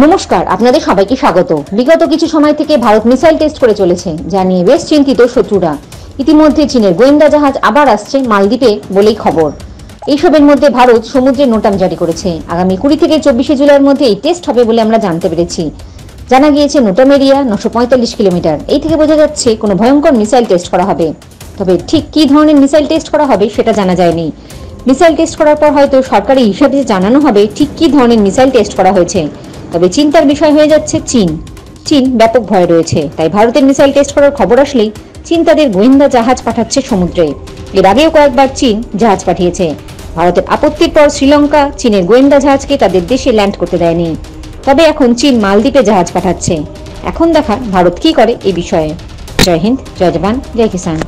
নমস্কার, আপনাদের সবাইকে স্বাগত। বিগত কিছু সময় থেকে ভারত মিসাইল টেস্ট করে চলেছে, যা নিয়ে বেশ চিন্তিত শত্রুরা। ইতিমধ্যে চীনের গোয়েন্দা জাহাজ আবার আসছে মালদ্বীপে বলেই খবর। এইসবের মধ্যে ভারত সমুদ্রে নোটাম জারি করেছে। আগামী 20 থেকে 24 জুলাইয়ের মধ্যে এই টেস্ট হবে বলে আমরা জানতে পেরেছি। জানা গিয়েছে নোটাম এরিয়া 945 কিলোমিটার। এই থেকে বোঝা যাচ্ছে কোনো ভয়ঙ্কর মিসাইল টেস্ট করা হবে। তবে ঠিক কী ধরনের মিসাইল টেস্ট করা হবে সেটা জানা যায়নি। মিসাইল টেস্ট করার পর হয়তো সরকারি হিসাবে জানানো হবে ঠিক কী ধরনের মিসাইল টেস্ট করা হয়েছে। তবে চিন্তার বিষয় হয়ে যাচ্ছে চীন ব্যাপক ভয় রয়েছে। তাই ভারতের মিসাইল টেস্ট করার খবর আসলেই চীন তাদের গোয়েন্দা জাহাজ পাঠাচ্ছে সমুদ্রে। এর আগেও কয়েকবার চীন জাহাজ পাঠিয়েছে। ভারতের আপত্তির পর শ্রীলঙ্কা চীনের গোয়েন্দা জাহাজকে তাদের দেশে ল্যান্ড করতে দেয়নি। তবে এখন চীন মালদ্বীপে জাহাজ পাঠাচ্ছে। এখন দেখার ভারত কি করে এই বিষয়ে। জয় হিন্দ, জয় জওয়ান, জয় কিষান।